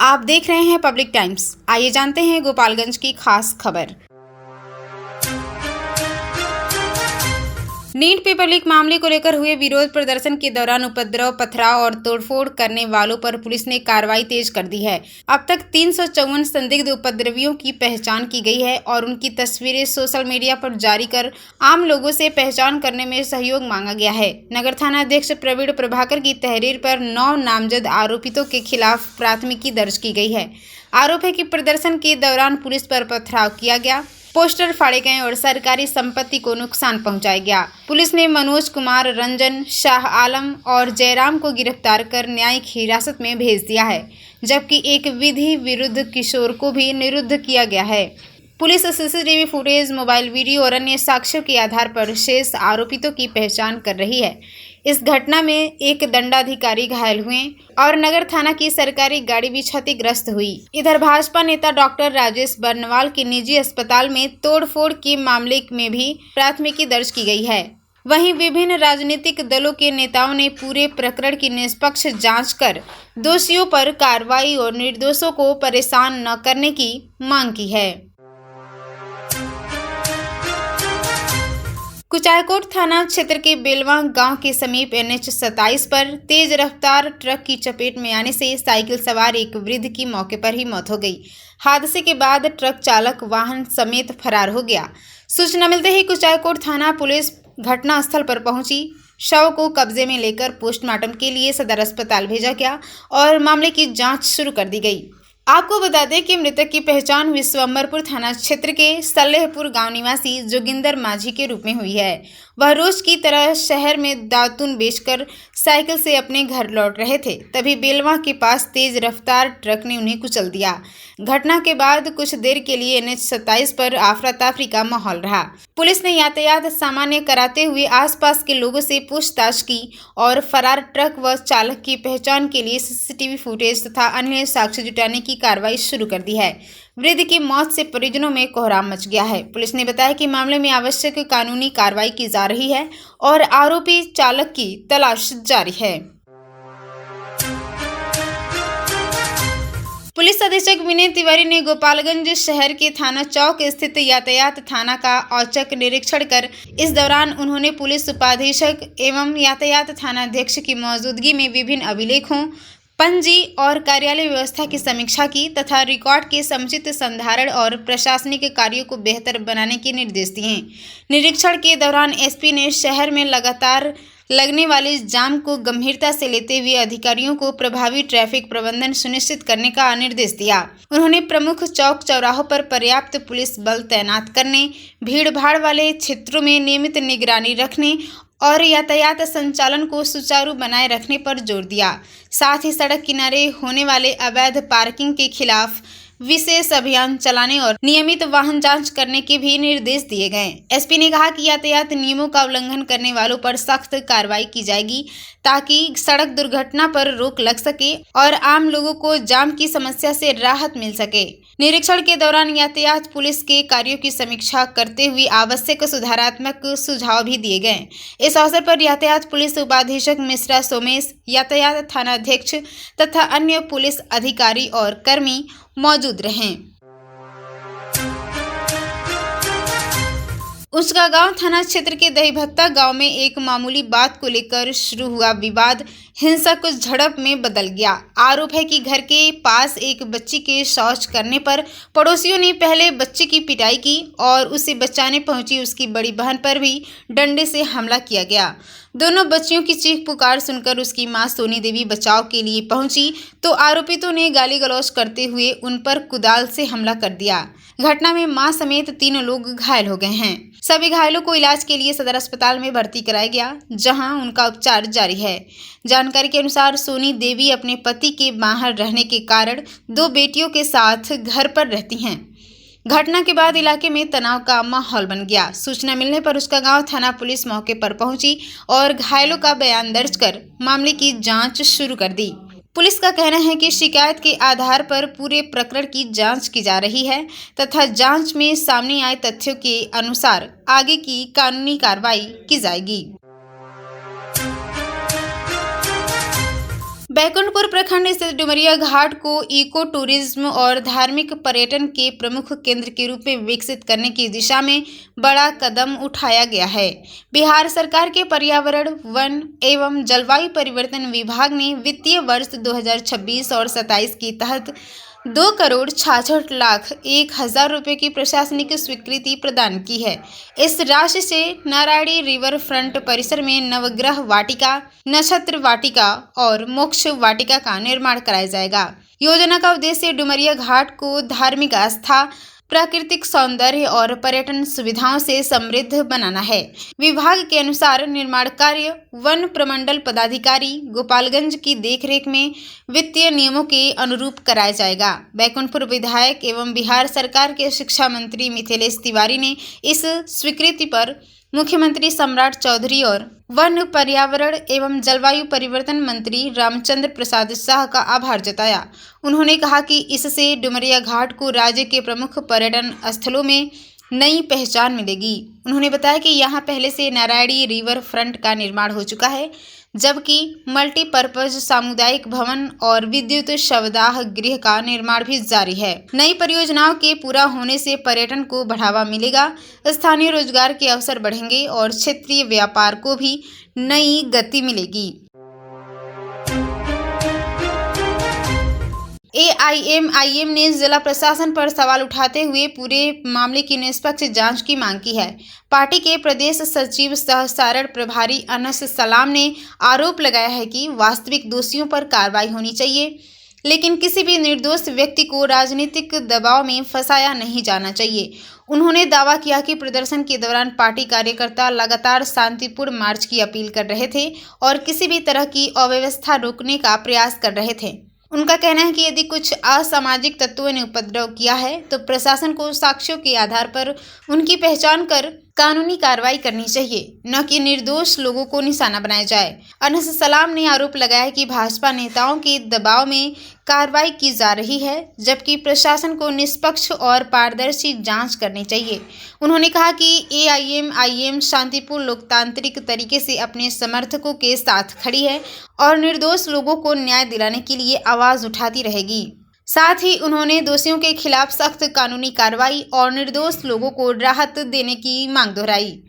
आप देख रहे हैं पब्लिक टाइम्स। आइए जानते हैं गोपालगंज की खास खबर। नीट पेपर लीक मामले को लेकर हुए विरोध प्रदर्शन के दौरान उपद्रव, पथराव और तोड़फोड़ करने वालों पर पुलिस ने कार्रवाई तेज कर दी है। अब तक 354 संदिग्ध उपद्रवियों की पहचान की गई है और उनकी तस्वीरें सोशल मीडिया पर जारी कर आम लोगों से पहचान करने में सहयोग मांगा गया है। नगर थाना अध्यक्ष प्रवीण प्रभाकर की तहरीर पर 9 नामजद आरोपितों के खिलाफ प्राथमिकी दर्ज की गई है। आरोप है कि प्रदर्शन के दौरान पुलिस पर पथराव किया गया, पोस्टर फाड़े गए और सरकारी संपत्ति को नुकसान पहुंचाया गया। पुलिस ने मनोज कुमार, रंजन, शाह आलम और जयराम को गिरफ्तार कर न्यायिक हिरासत में भेज दिया है, जबकि एक विधि विरुद्ध किशोर को भी निरुद्ध किया गया है। Police CCTV footage, mobile video और अन्य साक्ष्यों के आधार पर शेष आरोपितों की पहचान कर रही है। इस घटना में एक दंडाधिकारी घायल हुए और नगर थाना की सरकारी गाड़ी भी क्षतिग्रस्त हुई। इधर भाजपा नेता डॉक्टर राजेश बर्नवाल के निजी अस्पताल में तोड़फोड़ के मामले में भी प्राथमिकी दर्ज की गई है। वहीं विभिन्न राजनीतिक दलों के नेताओं ने पूरे प्रकरण की निष्पक्ष जांच कर दोषियों पर कार्रवाई और निर्दोषों को परेशान न करने की मांग की है। कुचायकोट थाना क्षेत्र के बेलवा गांव के समीप NH 27 पर तेज रफ्तार ट्रक की चपेट में आने से साइकिल सवार एक वृद्ध की मौके पर ही मौत हो गई। हादसे के बाद ट्रक चालक वाहन समेत फरार हो गया। सूचना मिलते ही कुचायकोट थाना पुलिस घटनास्थल पर पहुंची। शव को कब्जे में लेकर पोस्टमार्टम के लिए सदर अस्पताल भेजा गया और मामले की जांच शुरू कर दी गई। आपको बता दें कि मृतक की पहचान विश्वम्बरपुर थाना क्षेत्र के सलेहपुर गांव निवासी जोगिंदर माझी के रूप में हुई है। वह रोज की तरह शहर में दातून बेचकर साइकिल से अपने घर लौट रहे थे, तभी बेलवा के पास तेज रफ्तार ट्रक ने उन्हें कुचल दिया। घटना के बाद कुछ देर के लिए NH 27 पर आफरा तफरी का माहौल रहा। पुलिस ने यातायात सामान्य कराते हुए आसपास के लोगों से पूछताछ की और फरार ट्रक व चालक की पहचान के लिए सीसीटीवी फुटेज तथा अन्य साक्ष्य जुटाने की कार्रवाई शुरू कर दी है। वृद्ध की मौत से परिजनों में कोहराम मच गया है। पुलिस ने बताया कि मामले में आवश्यक कानूनी कार्रवाई की जा रही है और आरोपी चालक की तलाश जारी है। पुलिस अधीक्षक विनय तिवारी ने गोपालगंज शहर के थाना चौक स्थित यातायात थाना का औचक निरीक्षण कर इस दौरान उन्होंने पुलिस उपाधीक्षक एवं यातायात थाना अध्यक्ष की मौजूदगी में विभिन्न अभिलेखों, पंजी और कार्यालय व्यवस्था की समीक्षा की तथा रिकॉर्ड के समुचित संधारण और प्रशासनिक कार्यों को बेहतर बनाने के निर्देश दिए। निरीक्षण के दौरान एसपी ने शहर में लगातार लगने वाले जाम को गंभीरता से लेते हुए अधिकारियों को प्रभावी ट्रैफिक प्रबंधन सुनिश्चित करने का निर्देश दिया। उन्होंने प्रमुख चौक चौराहों पर पर्याप्त पुलिस बल तैनात करने, भीड़-भाड़ वाले क्षेत्रों में नियमित निगरानी रखने और यातायात संचालन को सुचारू बनाए रखने पर जोर दिया। साथ ही सड़क किनारे होने वाले अवैध पार्किंग के खिलाफ विशेष अभियान चलाने और नियमित वाहन जांच करने के भी निर्देश दिए गए। एसपी ने कहा कि यातायात नियमों का उल्लंघन करने वालों पर सख्त कार्रवाई की जाएगी ताकि सड़क दुर्घटना पर रोक लग सके और आम लोगों को जाम की समस्या से राहत मिल सके। निरीक्षण के दौरान यातायात पुलिस के कार्यों की समीक्षा करते हुए आवश्यक सुधारात्मक सुझाव भी दिए गए। इस अवसर पर यातायात पुलिस उपाधीक्षक मिश्रा सोमेश, यातायात थाना अध्यक्ष तथा अन्य पुलिस अधिकारी और कर्मी मौजूद रहे। उसका थाना क्षेत्र के दहीभत्ता गांव में एक मामूली बात को लेकर शुरू हुआ विवाद हिंसक झड़प में बदल गया। आरोप है कि घर के पास एक बच्ची के शौच करने पर पड़ोसियों ने पहले बच्चे की पिटाई की और उसे बचाने पहुंची उसकी बड़ी बहन पर भी डंडे से हमला किया गया। दोनों बच्चियों की चीख पुकार सुनकर उसकी मां सोनी देवी बचाव के लिए पहुंची तो आरोपितों ने गाली गलौज करते हुए उन पर कुदाल से हमला कर दिया। घटना में मां समेत 3 लोग घायल हो गए हैं। सभी घायलों को इलाज के लिए सदर अस्पताल में भर्ती कराया गया, जहां उनका उपचार जारी है। जानकारी के अनुसार सोनी देवी अपने पति के बाहर रहने के कारण 2 बेटियों के साथ घर पर रहती हैं। घटना के बाद इलाके में तनाव का माहौल बन गया। सूचना मिलने पर उसका गांव थाना पुलिस मौके पर पहुंची और घायलों का बयान दर्ज कर मामले की जांच शुरू कर दी। पुलिस का कहना है कि शिकायत के आधार पर पूरे प्रकरण की जांच की जा रही है तथा जांच में सामने आए तथ्यों के अनुसार आगे की कानूनी कार्रवाई की जाएगी। बैकुंठपुर प्रखंड स्थित डुमरिया घाट को इको टूरिज्म और धार्मिक पर्यटन के प्रमुख केंद्र के रूप में विकसित करने की दिशा में बड़ा कदम उठाया गया है। बिहार सरकार के पर्यावरण, वन एवं जलवायु परिवर्तन विभाग ने वित्तीय वर्ष 2026 और 27 के तहत 2,66,01,000 रुपये की प्रशासनिक स्वीकृति प्रदान की है। इस राशि से नारायणी रिवर फ्रंट परिसर में नवग्रह वाटिका, नक्षत्र वाटिका और मोक्ष वाटिका का निर्माण कराया जाएगा। योजना का उद्देश्य डुमरिया घाट को धार्मिक आस्था, प्राकृतिक सौंदर्य और पर्यटन सुविधाओं से समृद्ध बनाना है। विभाग के अनुसार निर्माण कार्य वन प्रमंडल पदाधिकारी गोपालगंज की देखरेख में वित्तीय नियमों के अनुरूप कराया जाएगा। बैकुंठपुर विधायक एवं बिहार सरकार के शिक्षा मंत्री मिथिलेश तिवारी ने इस स्वीकृति पर मुख्यमंत्री सम्राट चौधरी और वन, पर्यावरण एवं जलवायु परिवर्तन मंत्री रामचंद्र प्रसाद शाह का आभार जताया। उन्होंने कहा कि इससे डुमरिया घाट को राज्य के प्रमुख पर्यटन स्थलों में नई पहचान मिलेगी। उन्होंने बताया कि यहाँ पहले से नारायणी रिवर फ्रंट का निर्माण हो चुका है, जबकि मल्टीपर्पज सामुदायिक भवन और विद्युत शवदाह गृह का निर्माण भी जारी है। नई परियोजनाओं के पूरा होने से पर्यटन को बढ़ावा मिलेगा, स्थानीय रोजगार के अवसर बढ़ेंगे और क्षेत्रीय व्यापार को भी नई गति मिलेगी। एआईएमआईएम ने जिला प्रशासन पर सवाल उठाते हुए पूरे मामले की निष्पक्ष जांच की मांग की है। पार्टी के प्रदेश सचिव सह सारण प्रभारी अनस सलाम ने आरोप लगाया है कि वास्तविक दोषियों पर कार्रवाई होनी चाहिए, लेकिन किसी भी निर्दोष व्यक्ति को राजनीतिक दबाव में फंसाया नहीं जाना चाहिए। उन्होंने दावा किया कि प्रदर्शन के दौरान पार्टी कार्यकर्ता लगातार शांतिपूर्ण मार्च की अपील कर रहे थे और किसी भी तरह की अव्यवस्था रोकने का प्रयास कर रहे थे। उनका कहना है कि यदि कुछ असामाजिक तत्वों ने उपद्रव किया है तो प्रशासन को साक्ष्यों के आधार पर उनकी पहचान कर कानूनी कार्रवाई करनी चाहिए, न कि निर्दोष लोगों को निशाना बनाया जाए। अनस सलाम ने आरोप लगाया कि भाजपा नेताओं के दबाव में कार्रवाई की जा रही है, जबकि प्रशासन को निष्पक्ष और पारदर्शी जांच करनी चाहिए। उन्होंने कहा कि एआईएमआईएम शांतिपूर्ण लोकतांत्रिक तरीके से अपने समर्थकों के साथ खड़ी है और निर्दोष लोगों को न्याय दिलाने के लिए आवाज उठाती रहेगी। साथ ही उन्होंने दोषियों के खिलाफ सख्त कानूनी कार्रवाई और निर्दोष लोगों को राहत देने की मांग दोहराई।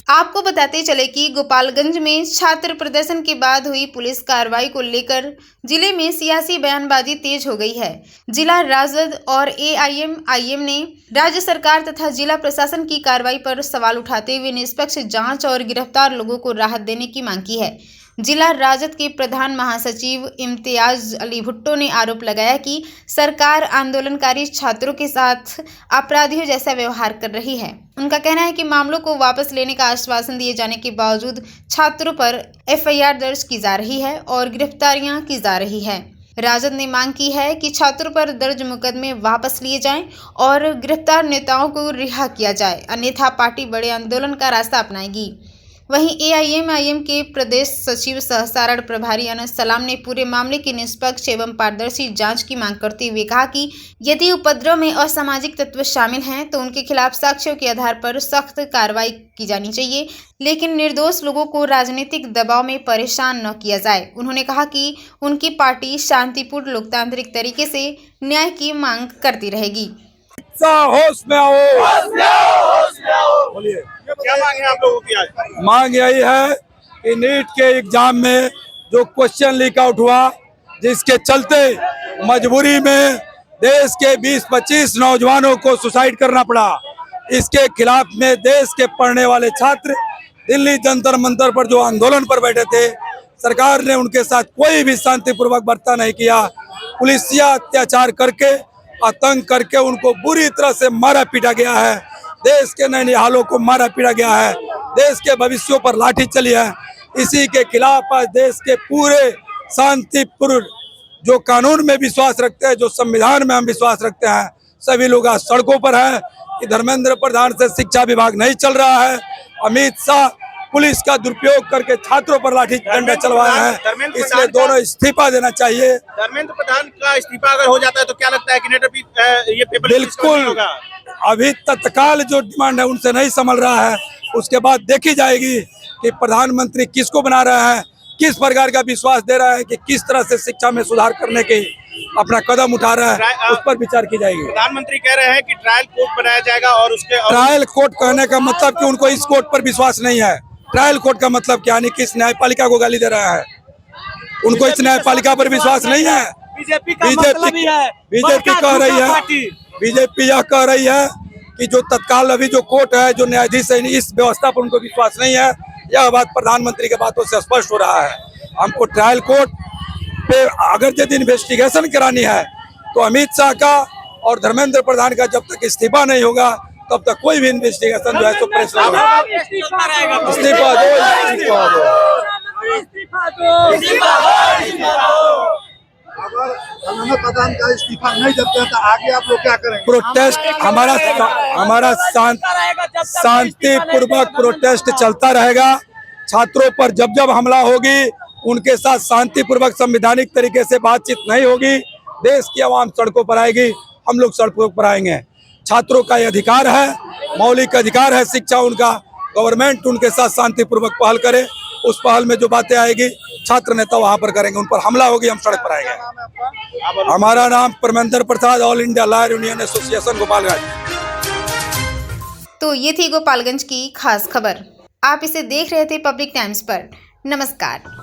आपको बताते चले कि गोपालगंज में छात्र प्रदर्शन के बाद हुई पुलिस कार्रवाई को लेकर जिले में सियासी बयानबाजी तेज हो गई है। जिला राजद और एआईएमआईएम ने राज्य सरकार तथा जिला प्रशासन की कार्रवाई पर सवाल उठाते हुए निष्पक्ष जांच और गिरफ्तार लोगों को राहत देने की मांग की है। जिला राजद के प्रधान महासचिव इम्तियाज अली भुट्टो ने आरोप लगाया कि सरकार आंदोलनकारी छात्रों के साथ अपराधियों जैसा व्यवहार कर रही है। उनका कहना है कि मामलों को वापस लेने का आश्वासन दिए जाने के बावजूद छात्रों पर एफआईआर दर्ज की जा रही है और गिरफ्तारियां की जा रही है। राजद ने मांग की है कि छात्रों पर दर्ज मुकदमे वापस लिए जाएं और गिरफ्तार नेताओं को रिहा किया जाए, अन्यथा पार्टी बड़े आंदोलन का रास्ता अपनाएगी। वहीं एआईएमआईएम के प्रदेश सचिव सह सारण प्रभारी अनस सलाम ने पूरे मामले की निष्पक्ष एवं पारदर्शी जांच की मांग करते हुए कहा कि यदि उपद्रव में असामाजिक तत्व शामिल हैं तो उनके खिलाफ साक्ष्यों के आधार पर सख्त कार्रवाई की जानी चाहिए, लेकिन निर्दोष लोगों को राजनीतिक दबाव में परेशान न किया जाए। उन्होंने कहा कि उनकी पार्टी शांतिपूर्ण लोकतांत्रिक तरीके से न्याय की मांग करती रहेगी। होश में आओ, बोलिए क्या मांग है आप लोगों की आज? मांग यही है कि नीट के एग्जाम में जो क्वेश्चन लीक आउट हुआ, जिसके चलते मजबूरी में देश के 20-25 नौजवानों को सुसाइड करना पड़ा, इसके खिलाफ में देश के पढ़ने वाले छात्र दिल्ली जंतर मंतर पर जो आंदोलन पर बैठे थे, सरकार ने उनके साथ कोई भी शांतिपूर्वक बर्ताव नहीं किया। पुलिसिया अत्याचार करके, आतंक करके उनको बुरी तरह से मारा पीटा गया है। देश के नैनिहालों को मारा पीटा गया है, देश के भविष्यों पर लाठी चली है। इसी के खिलाफ आज देश के पूरे शांतिपूर्ण जो कानून में विश्वास रखते हैं, जो संविधान में हम विश्वास रखते हैं, सभी लोग आज सड़कों पर हैं कि धर्मेंद्र प्रधान से शिक्षा विभाग नहीं चल रहा है। अमित शाह पुलिस का दुरुपयोग करके छात्रों पर लाठी डंडा चलवाया है, इसलिए दोनों इस्तीफा देना चाहिए। धर्मेंद्र प्रधान का इस्तीफा अगर हो जाता है तो क्या लगता है कि ये पेपर बिल्कुल होगा? अभी तत्काल जो डिमांड है उनसे नहीं संभल रहा है, उसके बाद देखी जाएगी कि प्रधानमंत्री किसको बना रहा है, किस प्रकार का विश्वास दे रहा है कि किस तरह से शिक्षा में सुधार करने के अपना कदम उठा रहा है, उस पर विचार की जाएगी। प्रधानमंत्री कह रहे हैं कि ट्रायल कोर्ट बनाया जाएगा और उसके ट्रायल कोर्ट कहने का मतलब कि उनको इस कोर्ट पर विश्वास नहीं है। ट्रायल कोर्ट का मतलब क्या, यानी कि इस न्यायपालिका को गाली दे रहा है, उनको इस न्यायपालिका पर विश्वास नहीं है। बीजेपी कह रही है, बीजेपी यह कह रही है कि जो तत्काल अभी जो कोर्ट है, जो न्यायाधीश है, इस व्यवस्था पर उनको विश्वास नहीं है। यह बात प्रधानमंत्री के बातों से स्पष्ट हो रहा है। हमको ट्रायल कोर्ट पे अगर यदि इन्वेस्टिगेशन करानी है तो अमित शाह का और धर्मेंद्र प्रधान का जब तक इस्तीफा नहीं होगा तब तक कोई भी इन्वेस्टिगेशन जो है सो प्रेस नहीं होगा। इस्तीफा दो। अगर धर्मेंद्र प्रधान का इस्तीफा नहीं देते हैं तो आगे आप लोग क्या करेंगे? प्रोटेस्ट हमारा शांतिपूर्वक प्रोटेस्ट चलता रहेगा। छात्रों पर जब जब हमला होगी उनके साथ शांतिपूर्वक संवैधानिक तरीके से बातचीत नहीं होगी, देश की आवाम सड़कों पर आएगी, हम लोग सड़कों पर आएंगे। छात्रों का ये अधिकार है, मौलिक अधिकार है शिक्षा उनका। गवर्नमेंट उनके साथ शांतिपूर्वक पहल करे, उस पहल में जो बातें आएगी छात्र नेता वहां पर करेंगे, उन पर हमला होगी हम सड़क पर आएंगे। हमारा नाम Parmendra Prasad, all India lawyer union association Gopalganj. तो ये थी गोपालगंज की खास खबर। आप इसे देख रहे थे पब्लिक टाइम्स पर। नमस्कार।